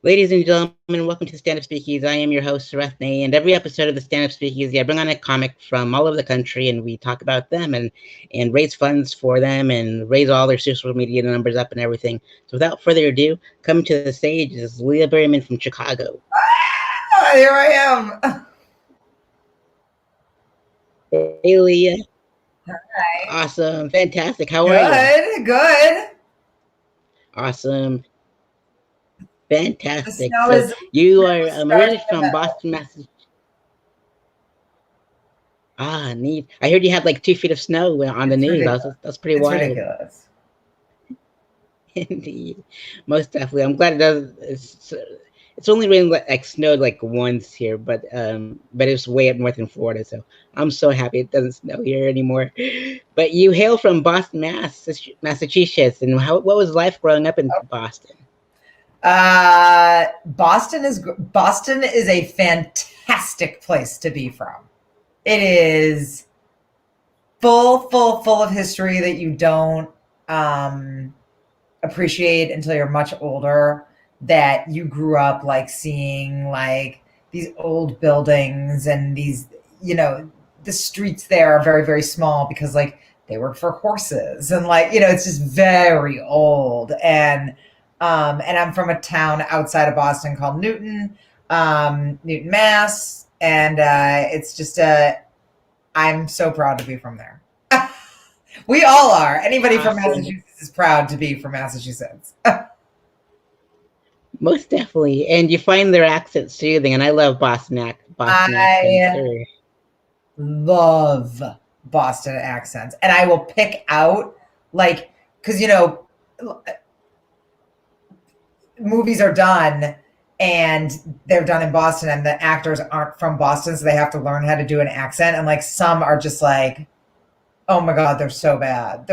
Ladies and gentlemen, welcome to Stand Up Speakeasy. I am your host, Sarathne, and every episode of the Stand Up Speakeasy, I bring on a comic from all over the country, and we talk about them and raise funds for them and raise all their social media numbers up and everything. So without further ado, coming to the stage is Lia Berman from Chicago. Here I am. Hey, Lia. Hi. Awesome. Fantastic. How are you? Good, good. Awesome. The Fantastic. snow So is you are starting originally to from melt. Boston, Massachusetts. Ah, neat. I heard you had like 2 feet of snow on the It's news. ridiculous. That's pretty It's wild. ridiculous. Indeed, most definitely. I'm glad it does. It's only rained like snowed like once here, but it's way up north in Florida, so I'm so happy it doesn't snow here anymore. But you hail from Boston, Massachusetts, and what was life growing up in Boston? Boston is a fantastic place to be from. It is full of history that you don't um, appreciate until you're much older. That you grew up like seeing like these old buildings and these, you know, the streets there are very small because like they were for horses and like it's just very old and I'm from a town outside of Boston called Newton, Mass, and it's just I'm so proud to be from there. We all are. Anybody from Awesome, Massachusetts is proud to be from Massachusetts. most definitely. And you find their accent soothing, and I love Boston accents. I love Boston accents, and I will pick out like because movies are done and they're done in Boston, and the actors aren't from Boston, so they have to learn how to do an accent, and like some are just like, oh my god, they're so bad.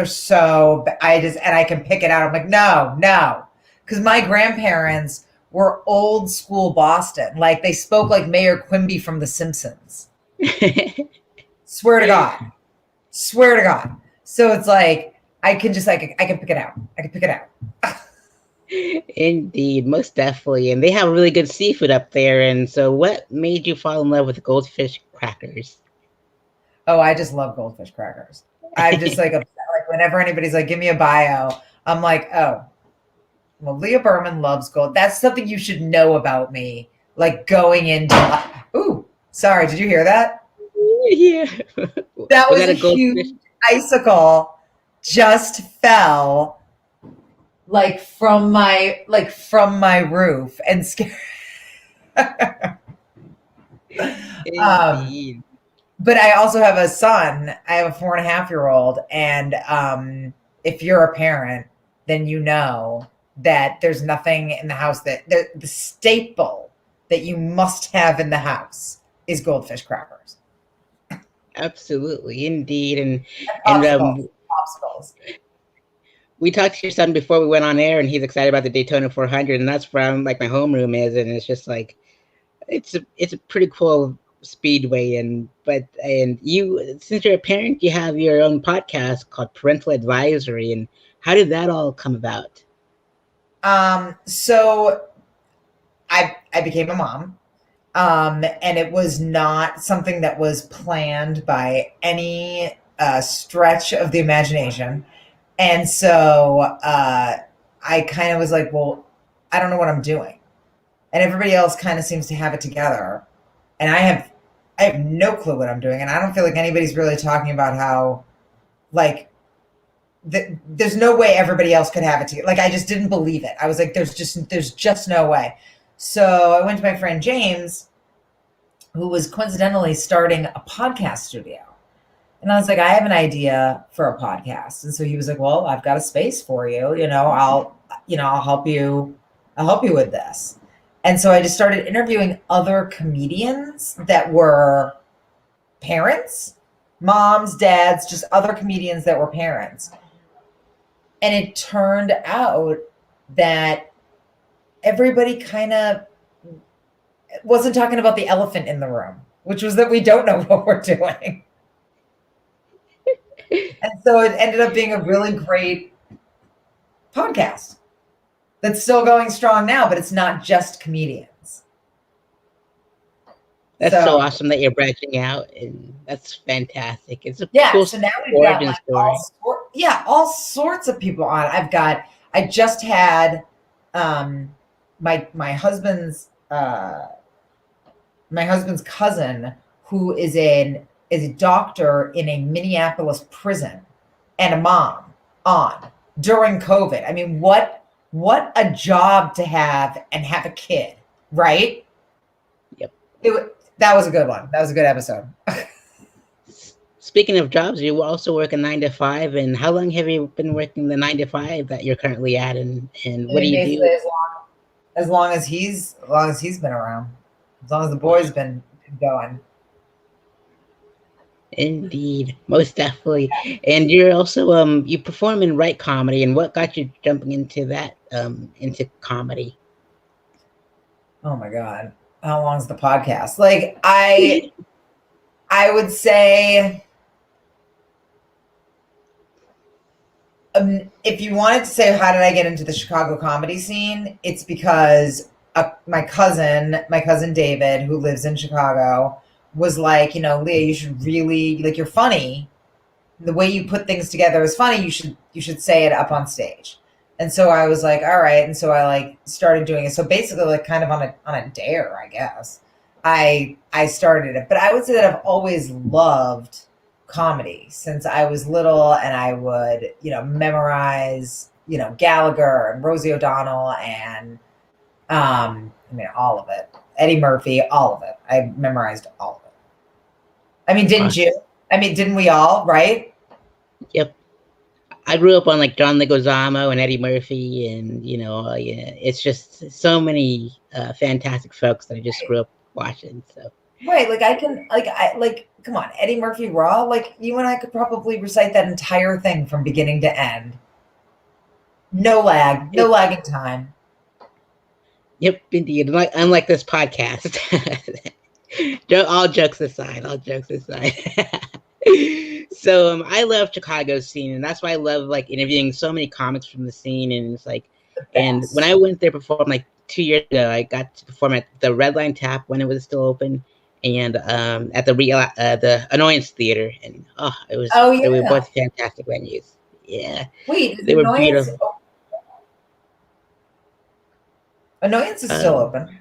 I can pick it out. I'm like, no, because my grandparents were old school Boston, like they spoke like Mayor Quimby from The Simpsons. Swear to God. Swear to God. So it's like I can pick it out. I can pick it out. Indeed, most definitely. And they have really good seafood up there. And so, what made you fall in love with goldfish crackers? Oh, I just love goldfish crackers. I'm just like upset. Like whenever anybody's like, give me a bio, I'm like, oh, well, Lia Berman loves gold. That's something you should know about me. Like going into, ooh, sorry, did you hear that? Yeah. That Was was that a a goldfish? huge icicle just fell like from my roof and scared. um, Indeed. but I also have a son. I have a 4.5-year old, and if you're a parent, then you know that there's nothing in the house that the staple that you must have in the house is goldfish crackers Absolutely. Indeed. and And popsicles. we talked to your son before we went on air, and he's excited about the Daytona 400, and that's where like my homeroom is, and it's just like it's a pretty cool speedway. And you, since you're a parent, you have your own podcast called Parental Advisory. And how did that all come about? So I became a mom, and it was not something that was planned by any stretch of the imagination. And so I kind of was like, well, I don't know what I'm doing. And everybody else kind of seems to have it together. And I have no clue what I'm doing. And I don't feel like anybody's really talking about how like there's no way everybody else could have it together. Like I just didn't believe it. I was like, there's just no way. So I went to my friend James, who was coincidentally starting a podcast studio. And I was like, I have an idea for a podcast. And so he was like, well, I've got a space for you. I'll help you with this. And so I just started interviewing other comedians that were parents, moms, dads, just other comedians that were parents. And it turned out that everybody kind of wasn't talking about the elephant in the room, which was that we don't know what we're doing. And so it ended up being a really great podcast. that's still going strong now, but it's not just comedians. That's so So awesome that you're branching out, and that's fantastic. It's a yeah, cool so now we've got origin like story. all sorts of people on. I just had my husband's cousin, who is a doctor in a Minneapolis prison, and a mom on during COVID. I mean, what a job to have and have a kid, right? Yep. That was a good one. That was a good episode. Speaking of jobs, you also work a 9 to 5, and how long have you been working the 9 to 5 that you're currently at, and I what do mean, you basically do? as long as he's been around, as long as the Wow, boy's been going. indeed, most definitely. And you're also you perform and write comedy, and what got you jumping into that into comedy? Oh my god, how long's the podcast? Like I would say, if you wanted to say how did I get into the Chicago comedy scene, it's because my cousin David, who lives in Chicago, was like, you know, Leah, you should really, like, you're funny. The way you put things together is funny. You should say it up on stage. And so I was like, all right. And so I like started doing it. So basically, like, kind of on a dare, I guess. I started it, but I would say that I've always loved comedy since I was little, and I would, you know, memorize, you know, Gallagher and Rosie O'Donnell and I mean, all of it. Eddie Murphy, all of it. I memorized all of it. I mean, didn't Awesome. you? I mean, didn't we all, right? Yep. I grew up on like John Leguizamo and Eddie Murphy, and yeah, it's just so many fantastic folks that I just grew up watching. So Right, like I can, like, come on, Eddie Murphy Raw, like you and I could probably recite that entire thing from beginning to end. No it, lag in time. yep, indeed. Unlike this podcast. All jokes aside. So I love Chicago's scene, and that's why I love like interviewing so many comics from the scene. And it's like, The and when best. I went there perform like 2 years ago, I got to perform at the Red Line Tap when it was still open, and at the Annoyance Theater, and Oh they were yeah. both fantastic venues. Yeah, Wait, is they were beautiful. Annoyance is still Um, open?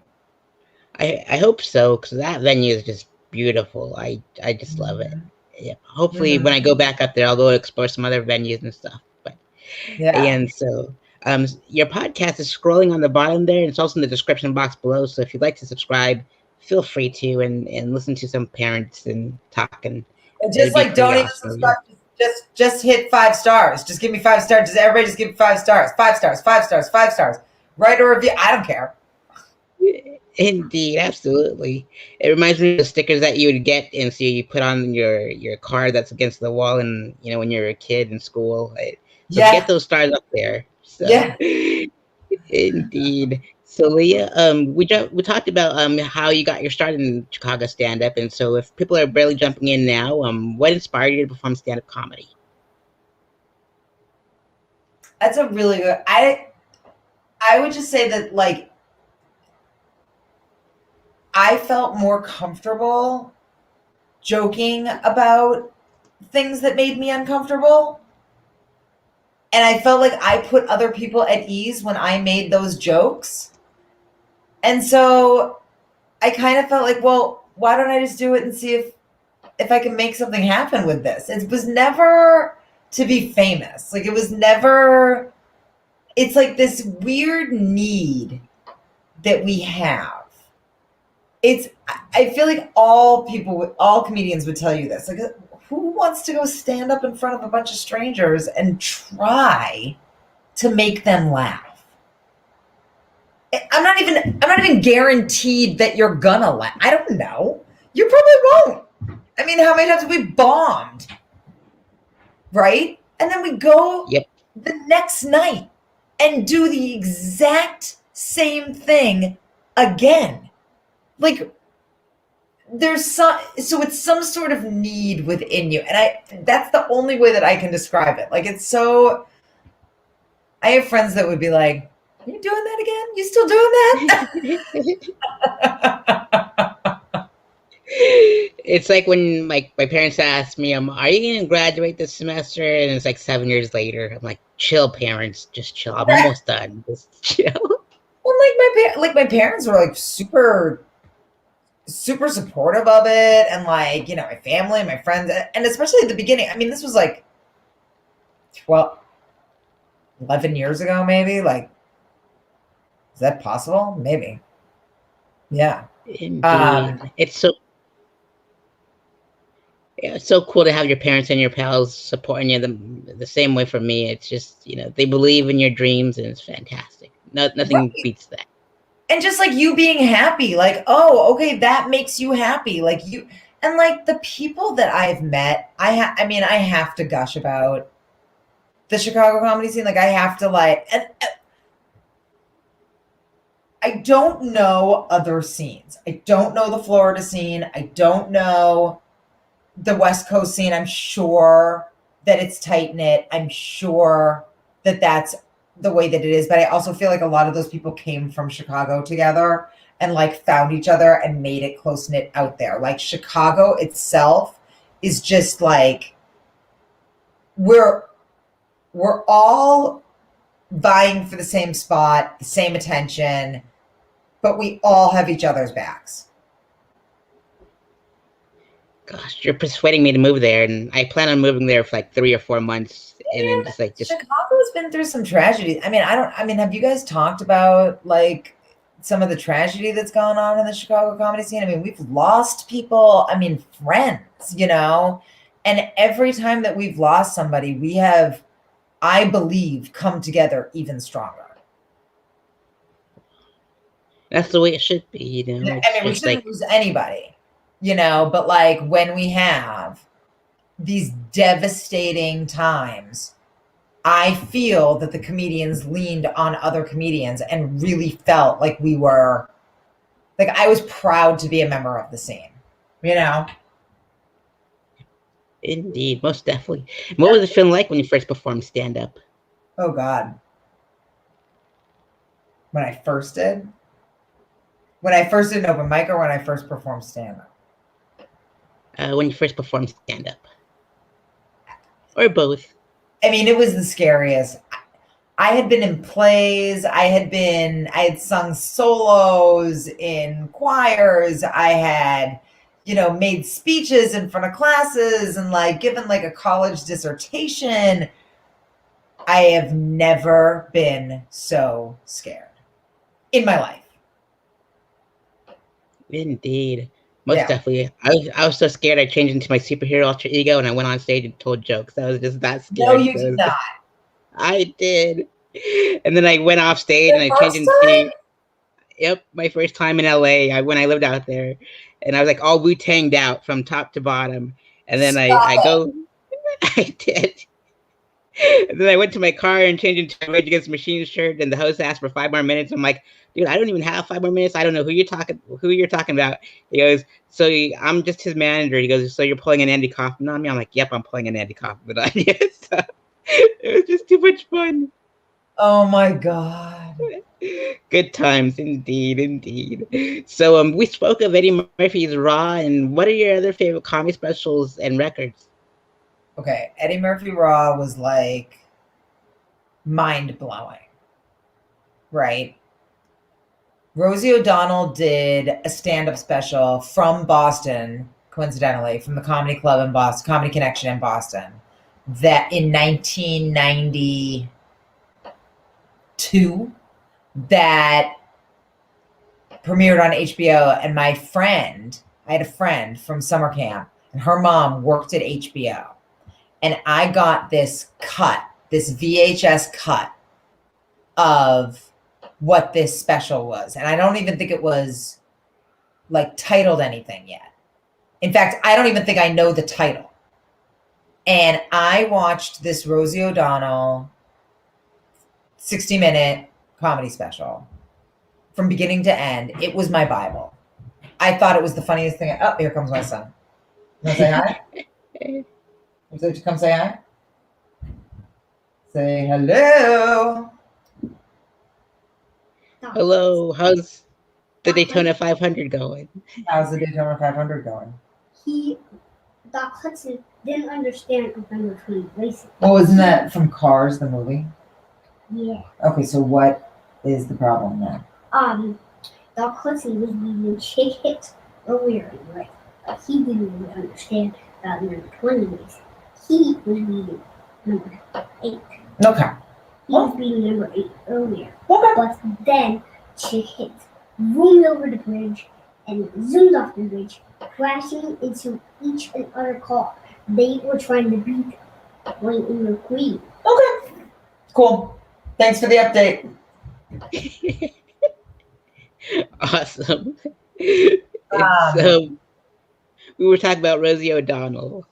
I hope so, because that venue is just beautiful. I just love it. Mhm. Yeah. Hopefully, when Mhm. I go back up there, I'll go explore some other venues and stuff. But Yeah. and so, your podcast is scrolling on the bottom there, and it's also in the description box below. So if you'd like to subscribe, feel free to and listen to some parents and talk, and And it'd just be like pretty don't even awesome of you. subscribe. Just hit 5 stars. Just give me 5 stars. Just everybody just give me 5 stars. 5 stars. 5 stars. 5 stars. Write a review. I don't care. Indeed, absolutely. It reminds me of the stickers that you would get, and so you put on your car that's against the wall, and when you're a kid in school. So get Yeah. those stars up there. So, Yeah. indeed. So Leah, we talked about how you got your start in Chicago stand up, and so if people are barely jumping in now, what inspired you to perform stand up comedy? That's a really good. I would just say that, like, I felt more comfortable joking about things that made me uncomfortable. And I felt like I put other people at ease when I made those jokes. And so I kind of felt like, well, why don't I just do it and see if I can make something happen with this? It was never to be famous. Like, it was never, it's like this weird need that we have. It's, I feel like all comedians would tell you this. Like, who wants to go stand up in front of a bunch of strangers and try to make them laugh? I'm not even guaranteed that you're gonna laugh. I don't know. You probably won't. I mean, how many times have we bombed? Right? And then we go Yep. the next night and do the exact same thing again. Like, so it's some sort of need within you. And that's the only way that I can describe it. Like, it's so, I have friends that would be like, You doing that again? You still doing that? It's like when my parents ask me, "Are you going to graduate this semester?" And it's like 7 years later. I'm like, "Chill, parents, just chill. I'm Right. almost done. Just chill." Well, like my parents were like super supportive of it, and like my family, my friends, and especially at the beginning. I mean, this was like 12, 11 years ago, maybe. Like, is that possible? Maybe. Yeah. Um, Indeed, it's so cool to have your parents and your pals supporting you the same way for me. It's just they believe in your dreams, and it's fantastic. Nothing right. beats that. And just like you being happy, like, oh, okay, that makes you happy. Like you, and like the people that I've met, I mean, I have to gush about the Chicago comedy scene. Like, I have to like, and I don't know other scenes. I don't know the Florida scene. I don't know the West Coast scene. I'm sure that it's tight knit. I'm sure that that's the way that it is. But I also feel like a lot of those people came from Chicago together and like found each other and made it close knit out there. Like Chicago itself is just like we're we're all vying for the same spot, the same attention, but we all have each other's backs. Gosh, you're persuading me to move there, and I plan on moving there for like 3 or 4 months, and then And just Chicago's been through some tragedies. I mean, I mean, have you guys talked about like some of the tragedy that's gone on in the Chicago comedy scene? I mean, we've lost people, I mean, friends. And every time that we've lost somebody, we have, I believe, come together even stronger. that's the way it should be. I It's mean, we just shouldn't like lose anybody, but like when we have these devastating times, I feel that the comedians leaned on other comedians and really felt like we were like I was proud to be a member of the scene. You know? indeed, most definitely. What was it feeling like when you first performed stand up? Oh God. When I first did? When I first did an open mic or when I first performed stand up? When you first performed stand up, or both? I mean, it was the scariest. I had been in plays, I had sung solos in choirs, I had made speeches in front of classes and like given like a college dissertation. I have never been so scared in my life. Indeed, most Yeah. definitely. I was so scared. I changed into my superhero alter ego, and I went on stage and told jokes. I was just that No, scared. you did not. I did, and then I went off stage The and I changed first into time? yep, my first time in LA. When I lived out there, and I was like all Wu Tanged out from top to bottom, and then Stop I it. go, I did. And then I went to my car and changed into a Rage Against the Machine shirt, and the host asked for 5 more minutes. I'm like, dude, I don't even have 5 more minutes. I don't know who you're talking about. He goes, so I'm just his manager. He goes, so you're pulling an Andy Kaufman on me? I'm like, yep, I'm pulling an Andy Kaufman on you. So it was just too much fun. Oh my God. Good times, indeed, indeed. So we spoke of Eddie Murphy's Raw, and what are your other favorite comedy specials and records? Okay. Eddie Murphy Raw was like mind blowing, right? Rosie O'Donnell did a stand-up special from Boston, coincidentally, from the Comedy Club in Boston, Comedy Connection in Boston, that in 1992 that premiered on HBO. And I had a friend from summer camp, and her mom worked at HBO. And I got this VHS cut of what this special was. And I don't even think it was like titled anything yet. In fact, I don't even think I know the title. And I watched this Rosie O'Donnell 60-minute comedy special from beginning to end. It was my Bible. I thought it was the funniest thing. Oh, here comes my son. You want to say hi? Would you like to come say hi? Say hello. Hello, how's the Doc Daytona Hudson, 500 going? How's the Daytona 500 going? Doc Hudson didn't understand November 20 racing. Well, isn't that from Cars, the movie? Yeah. Okay, so what is the problem now? Doc Hudson was being chick hit earlier in the race, but he didn't really understand about number 20 racing. He was beating number 8. Okay. He was beating number 8 earlier. Okay. But then chick hit, zoomed over the bridge, and zoomed off the bridge, crashing into each and other car. They were trying to beat Wayne and McQueen. Okay. Cool. Thanks for the update. Awesome. So we were talking about Rosie O'Donnell.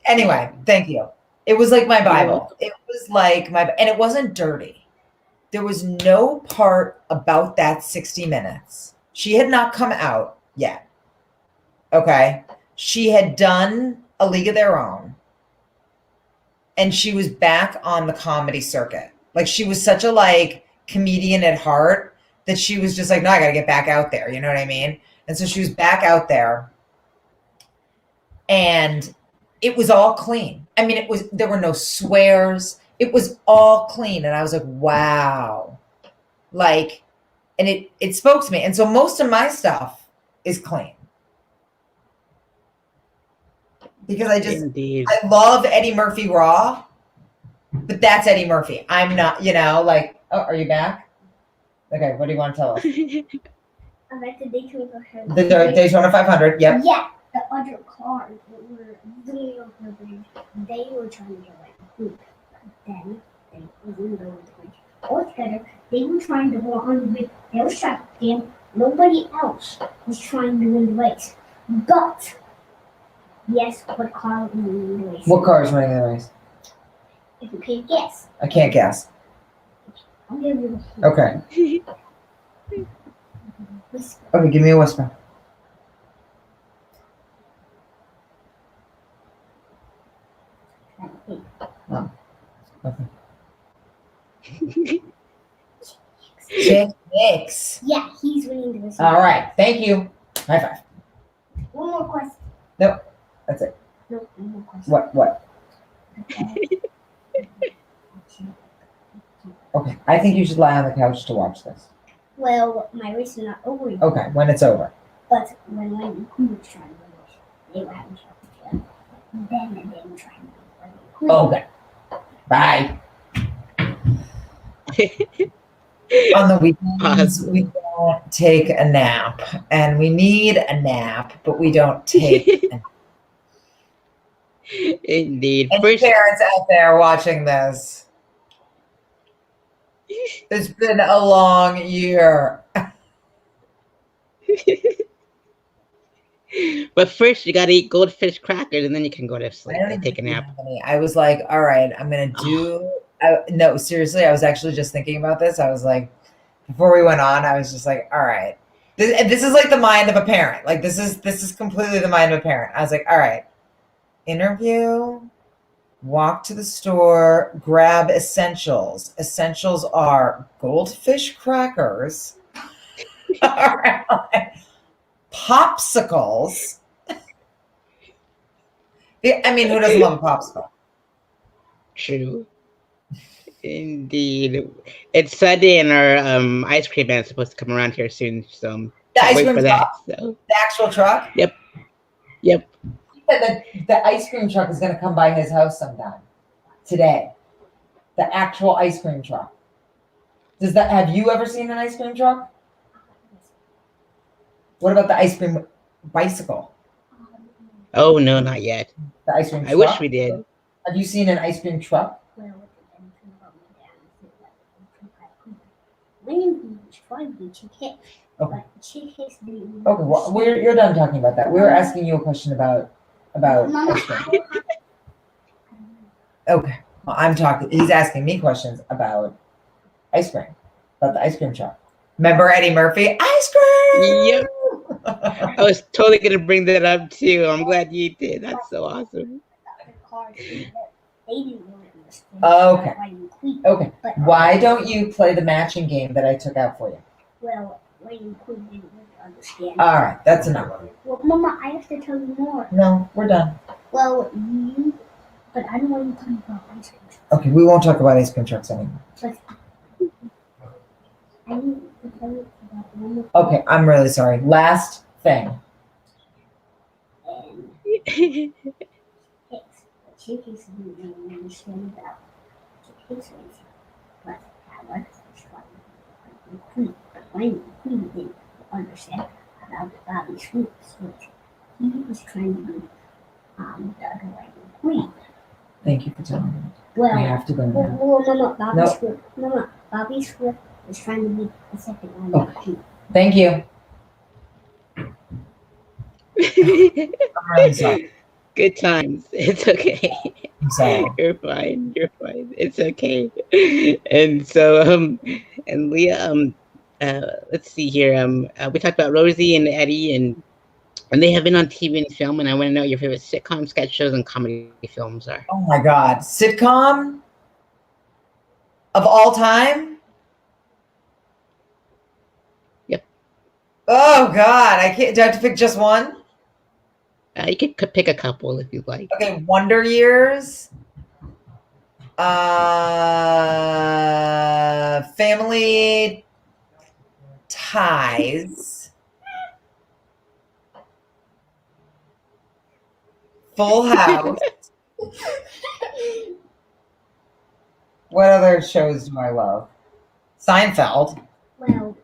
Anyway, thank you. It was like my Bible. It was like my, and it wasn't dirty. There was no part about that 60 minutes. She had not come out yet. Okay. She had done A League of Their Own. And she was back on the comedy circuit. Like, she was such a like comedian at heart that she was just like, no, I got to get back out there. You know what I mean? And so she was back out there. And it was all clean. I mean, there were no swears. It was all clean. And I was like, wow. Like, and it spoke to me. And so most of my stuff is clean. Because I love Eddie Murphy Raw, but that's Eddie Murphy. I'm not, like, oh, are you back? Okay, what do you want to tell us? I'm at the Daytona 500. The Daytona 500, yep. Yeah, the other cars that were zooming over the bridge, they were trying to get like food. But then they were zooming over the bridge. Altogether, they were trying to go on the bridge. They were strapped in. Nobody else was trying to win the race. But yes, what car was winning the race? What car is winning the race? If you can't guess. I can't guess. I'll give you a hint. Okay. Whisper. Okay, give me a whisper. Oh, okay. Chick Hicks. Yeah, he's winning the race. All right, thank you. High five. One more question. Nope, that's it. No, one more question. What? Okay, I think you should lie on the couch to watch this. Well, my race is not over yet. Okay, when it's over. But when Lightning Queen was trying to win it, they were having trouble together. Then they were trying to win Lightning Queen. Okay. Bye. On the weekends, we don't take a nap. And we need a nap, but we don't take a nap. Indeed. And parents out there watching this, it's been a long year. But first, you gotta eat goldfish crackers, and then you can go to sleep and take a nap. I was like, all right, I'm gonna do. No, seriously, I was actually just thinking about this. I was like, before we went on, I was just like, all right, this is like the mind of a parent. Like this is completely the mind of a parent. I was like, all right, interview, walk to the store, grab essentials. Essentials are goldfish crackers, popsicles. I mean, who doesn't love a popsicle? True. Indeed. It's Sunday, and our ice cream man is supposed to come around here soon, so the ice wait cream for truck? that. So. The actual truck? Yep. He said the ice cream truck is going to come by his house sometime today. The actual ice cream truck. Have you ever seen an ice cream truck? What about the ice cream bicycle? Oh no, not yet. The ice cream truck? I wish we did. Have you seen an ice cream truck? Okay. Okay, well, you're done talking about that. We were asking you a question about ice cream. Okay. Well, he's asking me questions about ice cream. About the ice cream truck. Remember Eddie Murphy? Ice cream! Yep. I was totally gonna bring that up too. I'm glad you did. That's so awesome. Okay. Okay. Why don't you play the matching game that I took out for you? Well, Lightning McQueen didn't really understand. All right, that's enough. Well, Mama, I have to tell you more. No, we're done. Well, but I don't want to talk about ice cream. Okay, we won't talk about ice cream trucks anymore. But I need to tell you about one more. Okay, I'm really sorry. Last thing. And Hicks. But Chick Hicks didn't really understand about Chick Hicks racing. But however, it's like the Queen. But Lightning McQueen didn't understand about Bobby Swoop's race. He was trying to be the other Lightning McQueen. Thank you for telling me. Well, I have to go now. Mama, Bobby Nope. Swift. Mama, Bobby Swift was trying to be the second one. Okay. Thank you. I'm really sorry. Good times. It's okay. I'm sorry. You're fine. You're fine. It's okay. And so, and Leah, let's see here. We talked about Rosie and Eddie, and they have been on TV and film. And I want to know what your favorite sitcom, sketch shows, and comedy films are. Oh my God. Sitcom of all time? Yep. Oh God. I can't. Do I have to pick just one? You could pick a couple if you'd like. Okay. Wonder Years. Family Ties. Full House. What other shows do I love? Seinfeld. Well,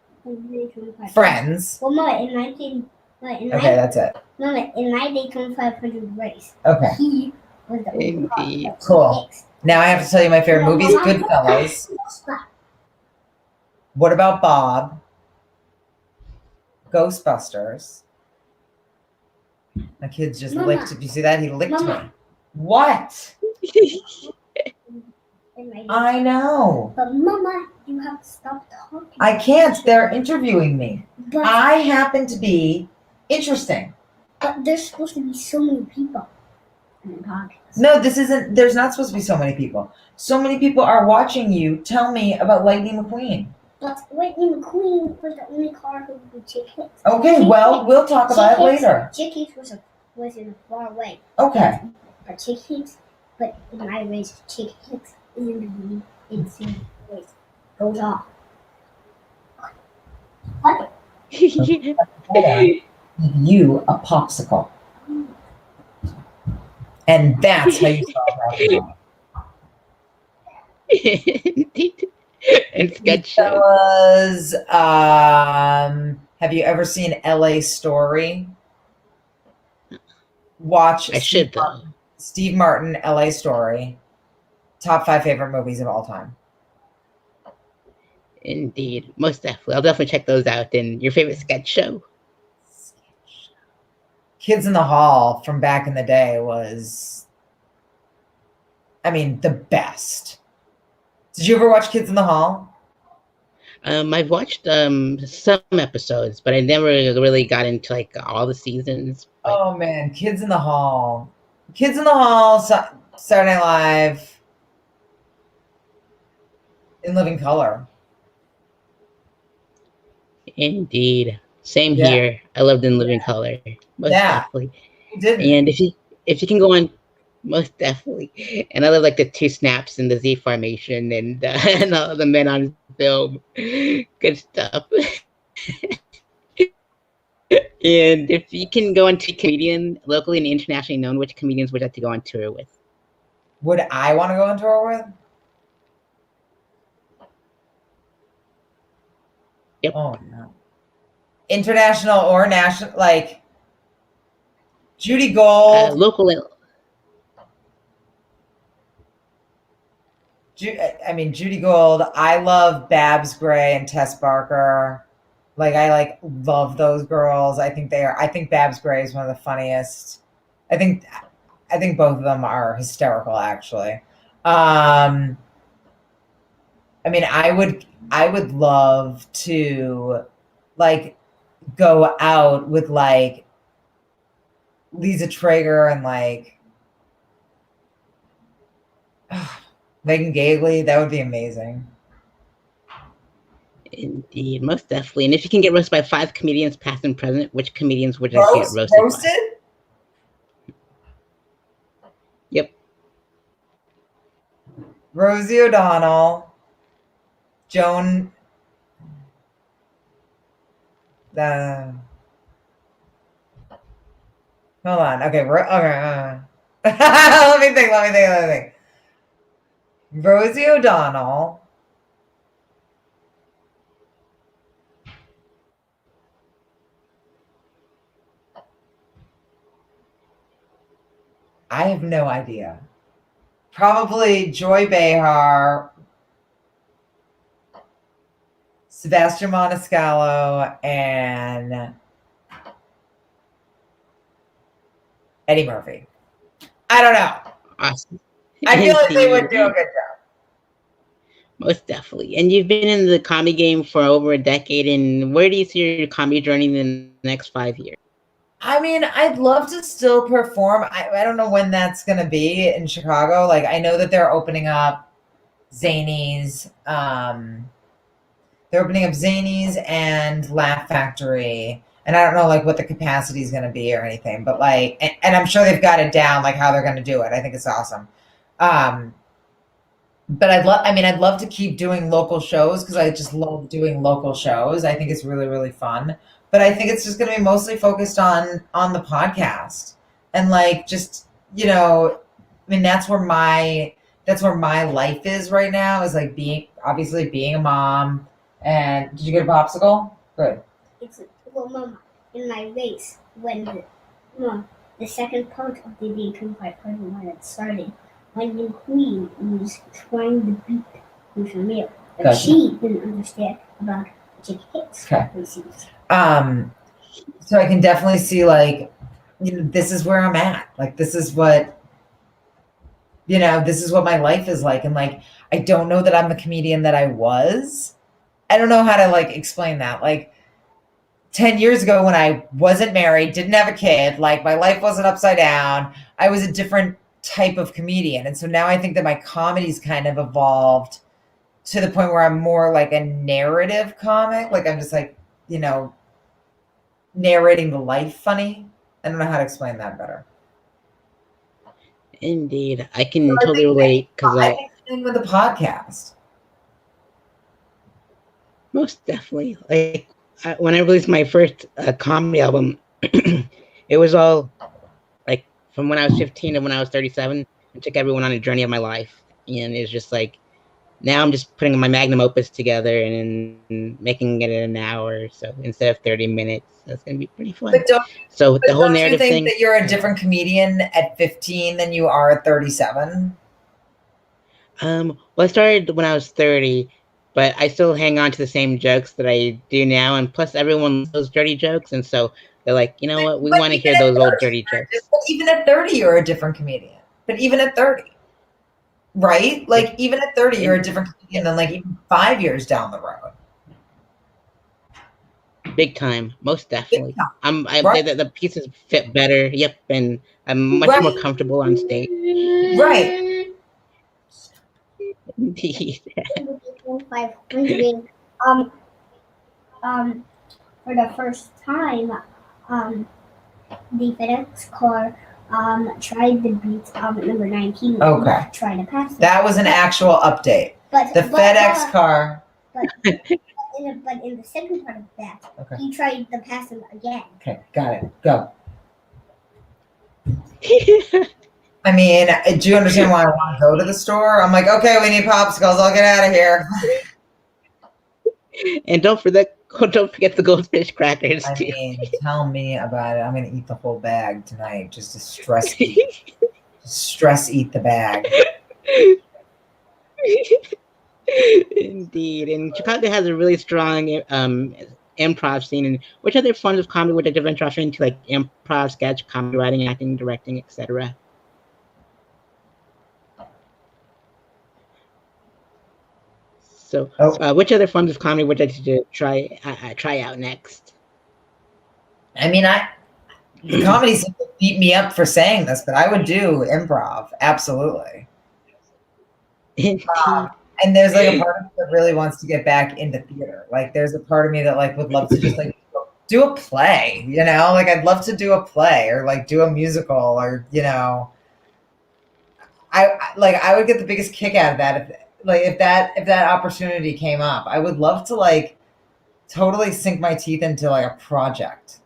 Friends. Well, no, in 19. Okay, that's it. No, in 192500 race. Okay. He was the only car Indeed. that Cool. Hicks. Now I have to tell you my favorite No, movies. Mama. Goodfellas. Stop. What About Bob? Ghostbusters. My kids just Mama. licked. Did you see that? He licked Mama. me. What? I know. But Mama, you have to stop talking. I can't. They're interviewing me. But, I happen to be interesting. but there's supposed to be so many people in the podcast. No, this isn't. There's not supposed to be so many people. So many people are watching you tell me about Lightning McQueen. But Lightning McQueen was the only car who could Chick Hicks. Okay, Chick well, Hicks- we'll talk about it Chick Hicks- later. Chick Hicks was in a far away. Okay. But Chick Hicks, but in my race, Chick Hicks is in the lead in same race. Goes off. What? Give you a popsicle. And that's how you solve that. Indeed. And sketch shows. Was have you ever seen LA Story? Watch I should though. Steve Martin, LA Story. Top 5 favorite movies of all time. Indeed, most definitely. I'll definitely check those out. And your favorite sketch show? Kids in the Hall from back in the day was, I mean, the best. Did you ever watch Kids in the Hall? I've watched some episodes, but I never really got into like all the seasons. But Oh man, Kids in the Hall. Kids in the Hall, Saturday Night Live, In Living Color. indeed, same Yeah. here. I loved In Living Color, most Yeah. definitely. You didn't. And if you can go on, most definitely. And I love like the two snaps and the Z formation and and all the men on film. Good stuff. And if you can go on to comedian, locally and internationally known, which comedians would you like to go on tour with? Would I want to go on tour with? Yep. Oh no. International or national, like Judy Gold. Local. Judy Gold. I love Babs Gray and Tess Barker. Like I love those girls. I think Babs Gray is one of the funniest. I think both of them are hysterical actually. I would love to like go out with like Lisa Traeger and like Megan Gailey. That would be amazing. Indeed, most definitely. And if you can get roasted by 5 comedians, past and present, which comedians would you like to get roasted by? Roasted? Yep. Rosie O'Donnell, Joan. Hold on. Okay. Okay. let me think. Rosie O'Donnell. I have no idea. Probably Joy Behar, Sebastian Maniscalco, and Eddie Murphy. I don't know. Awesome. I feel like they would do a good job. Most definitely. And you've been in the comedy game for over a decade. And where do you see your comedy journey in the next 5 years? I mean, I'd love to still perform. I don't know when that's going to be in Chicago. Like, I know that they're opening up Zanies. They're opening up Zanies and Laugh Factory. And I don't know, like, what the capacity is going to be or anything. But, like, and I'm sure they've got it down, like, how they're going to do it. I think it's awesome. But I'd love to keep doing local shows because I just love doing local shows. I think it's really, really fun. But I think it's just going to be mostly focused on the podcast and like just, I mean, that's where my life is right now, is like being a mom. And did you get a popsicle? Good. Mom, in my race, when the second part of the Dayton 500 when it started, my new queen was trying to beat Kushmir, but Gotcha. she didn't understand about chick hits. Okay. So I can definitely see, like, this is where I'm at. Like, this is what my life is like. And like, I don't know that I'm the comedian that I was. I don't know how to like explain that. Like 10 years ago when I wasn't married, didn't have a kid, like my life wasn't upside down, I was a different type of comedian. And so now I think that my comedy's kind of evolved to the point where I'm more like a narrative comic. Like I'm just like, narrating the life funny. I don't know how to explain that better. Indeed. I can totally relate because I think with the podcast. Most definitely. Like when I released my first comedy album, it was all like from when I was 15 to when I was 37. I took everyone on a journey of my life. And it's just like, now I'm just putting my magnum opus together and making it in an hour. So instead of 30 minutes, that's going to be pretty fun. So the whole narrative thing. Do you think that you're a different comedian at 15 than you are at 37? Well, I started when I was 30, but I still hang on to the same jokes that I do now. And plus, everyone loves those dirty jokes. And so they're like, you know what? We want to hear those old dirty jokes. Even at 30, you're a different comedian. But even at 30. Right? Like, even at 30, you're a different comedian than, like, even 5 years down the road. Big time. Most definitely. The pieces fit better. Yep. And I'm much more comfortable on stage. Right. Indeed. 500, for the first time, the FedEx car tried to beat number 19. Okay. Try to pass it. That was an actual update. But the FedEx car. But in the second part of that, he tried to pass him again. Okay, got it. Go. I mean, do you understand why I want to go to the store? I'm like, okay, we need popsicles. I'll get out of here. And don't forget the goldfish crackers. I mean, tell me about it. I'm gonna eat the whole bag tonight just to stress eat. Stress eat the bag. Indeed, and Chicago has a really strong improv scene. And which other forms of comedy would you venture off into, like improv, sketch, comedy writing, acting, directing, etc.? So, which other forms of comedy would you like to try out next? I mean, the comedy seems to beat me up for saying this, but I would do improv, absolutely. And there's like a part of me that really wants to get back into theater. Like there's a part of me that like would love to just like do a play, you know? Like I'd love to do a play or like do a musical or, you know, I would get the biggest kick out of that if that opportunity came up. I would love to like totally sink my teeth into like a project.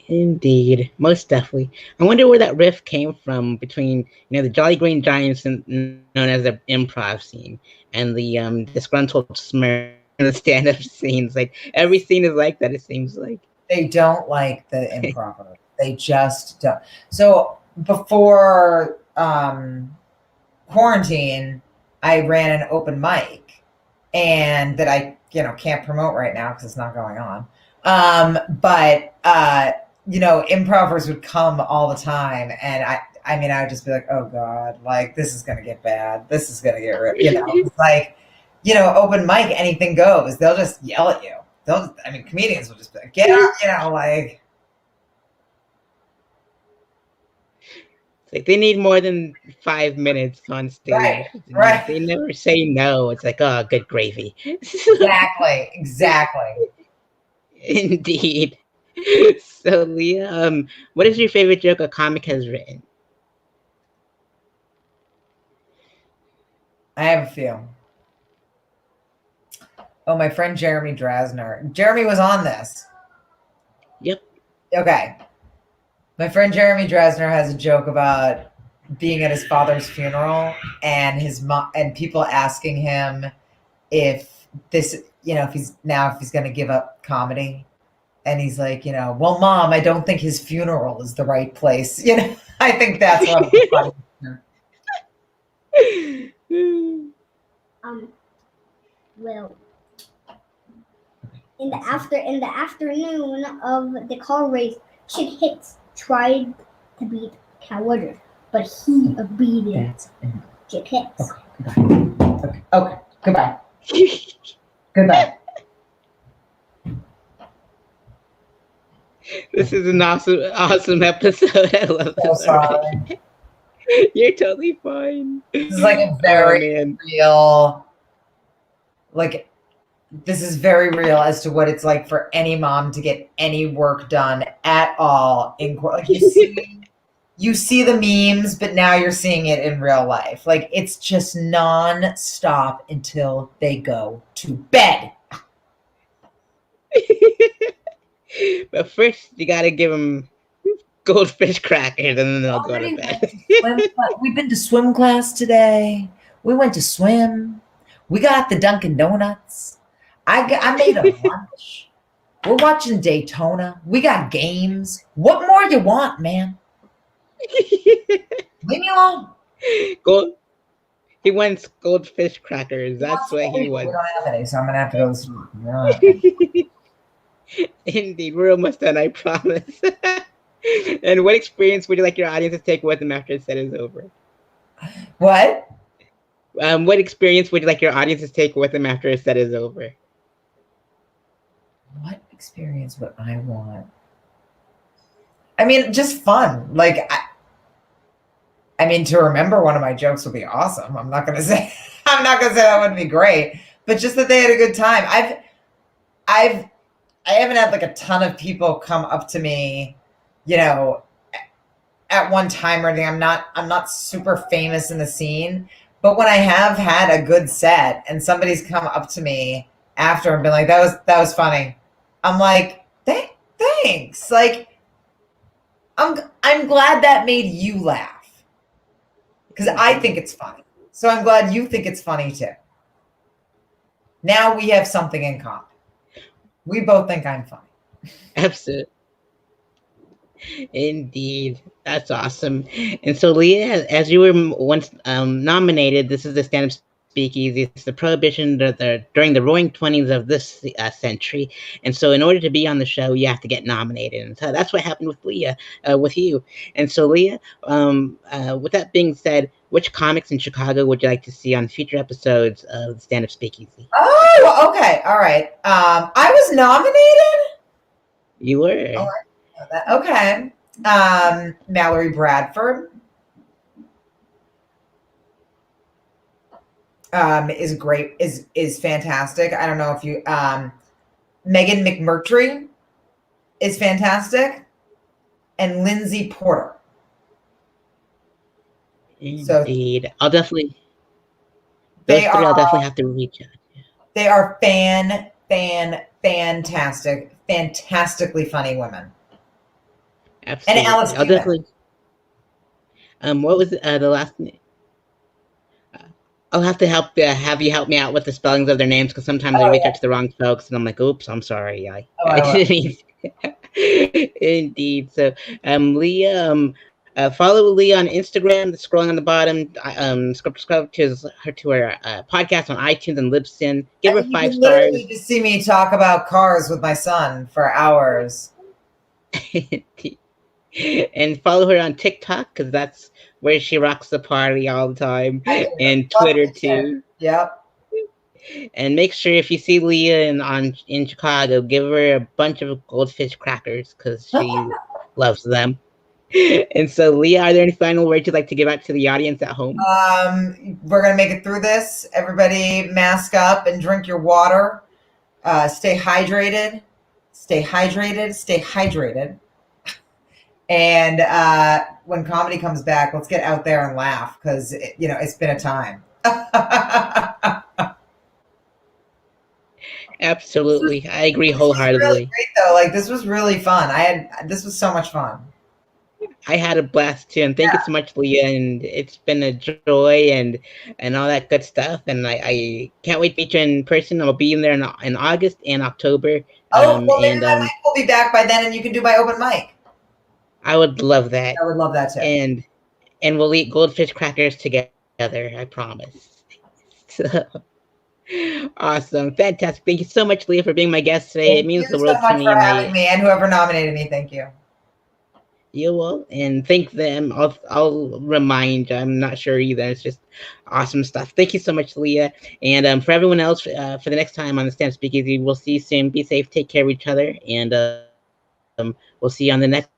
Indeed, most definitely. I wonder where that riff came from between the Jolly Green Giants, known as the improv scene, and the disgruntled Smurf and the stand-up scenes. Like every scene is like that. It seems like they don't like the improv. They just don't. So before quarantine, I ran an open mic, and that I can't promote right now because it's not going on. But improvers would come all the time, and I mean, I would just be like, oh God, like this is gonna get bad. This is gonna get ripped. It's like, open mic, anything goes. They'll just yell at you. Comedians will just be like, get out, like. It's like they need more than 5 minutes on stage. Right. They never say no. It's like, oh, good gravy. Exactly. Indeed. So, Leah, what is your favorite joke a comic has written? I have a few. Oh, my friend Jeremy Drasner. Jeremy was on this. Yep. Okay. My friend Jeremy Drasner has a joke about being at his father's funeral and his mom and people asking him if this, if he's going to give up comedy. And he's like, well, Mom, I don't think his funeral is the right place. I think that's one of the funny. Well, in the afternoon of the car race, Chick Hicks tried to beat Cal Woodard, but he beat Chick Hicks. Okay. Goodbye. Goodbye. This is an awesome episode. I love this. Sorry. You're totally fine. This is like a very real, like, this is very real as to what it's like for any mom to get any work done at all. Like you see the memes, but now you're seeing it in real life. Like it's just non-stop until they go to bed. But first, you gotta give them goldfish crackers, and then they'll go to bed. We've been to swim class today. We went to swim. We got the Dunkin' Donuts. I made a lunch. We're watching Daytona. We got games. What more you want, man? Leave me alone. He wants goldfish crackers. That's what he wants. We don't have any, so I'm gonna have to go to sleep. Indeed, we're almost done, I promise. And what experience would you like your audience to take with them after the set is over? What? What experience would you like your audience to take with them after a set is over? What experience would I want? I mean, just fun. Like, to remember one of my jokes would be awesome. I'm not gonna say that wouldn't be great, but just that they had a good time. I haven't had like a ton of people come up to me, at one time or anything. I'm not super famous in the scene, but when I have had a good set and somebody's come up to me after and been like, that was funny, I'm like, thanks. Like, I'm glad that made you laugh because I think it's funny. So I'm glad you think it's funny too. Now we have something in common. We both think I'm funny. Absolutely. Indeed. That's awesome. And so, Leah, as you were once nominated, this is the stand-up Speakeasy. It's the prohibition during the roaring 20s of this century. And so in order to be on the show, you have to get nominated. And so that's what happened with Leah, with you. And so, Leah, with that being said, which comics in Chicago would you like to see on future episodes of the stand-up Speakeasy? Oh, okay. All right. I was nominated? You were. Oh, I know that. Okay. Mallory Bradford. is great, is fantastic. I don't know if you Megan McMurtry is fantastic, and Lindsay Porter. So Indeed. I'll definitely they those three I'll are definitely have to reach out. fantastically funny women. And Alex Absolutely. I'll Newman. definitely what was the last I'll have to have you help me out with the spellings of their names because sometimes I Oh reach yeah. out to the wrong folks and I'm like, oops, I'm sorry. Oh, I I will. didn't mean Indeed. So, Leah, follow Leah on Instagram. Scrolling on the bottom. Subscribe to her podcast on iTunes and Libsyn. Give her You five can literally stars. just see me talk about cars with my son for hours. And follow her on TikTok because that's where she rocks the party all the time, I do. and Love Twitter to share. too. Yep. And make sure if you see Leah in Chicago, give her a bunch of goldfish crackers because she loves them. And so, Leah, are there any final words you'd like to give out to the audience at home? We're gonna make it through this. Everybody, mask up and drink your water. Stay hydrated. Stay hydrated. Stay hydrated. And when comedy comes back, let's get out there and laugh because it's been a time. Absolutely, I agree This was really wholeheartedly. great though. Like this was really fun. This was so much fun. I had a blast too, and thank you so much, Leah. And it's been a joy and all that good stuff. And I can't wait to meet you in person. I'll be in there in August and October. Oh well, maybe And my mic will be back by then, and you can do my open mic. I would love that. I would love that too. And we'll eat goldfish crackers together. I promise. So, awesome, fantastic. Thank you so much, Leah, for being my guest today. It Thank means you the so world to much me. for And having me, and whoever nominated me. Thank you. you will, and thank them. I'll remind. I'm not sure either. It's just awesome stuff. Thank you so much, Leah. And for everyone else, for the next time on the Stand Speakeasy, we'll see you soon. Be safe. Take care of each other, and we'll see you on the next episode.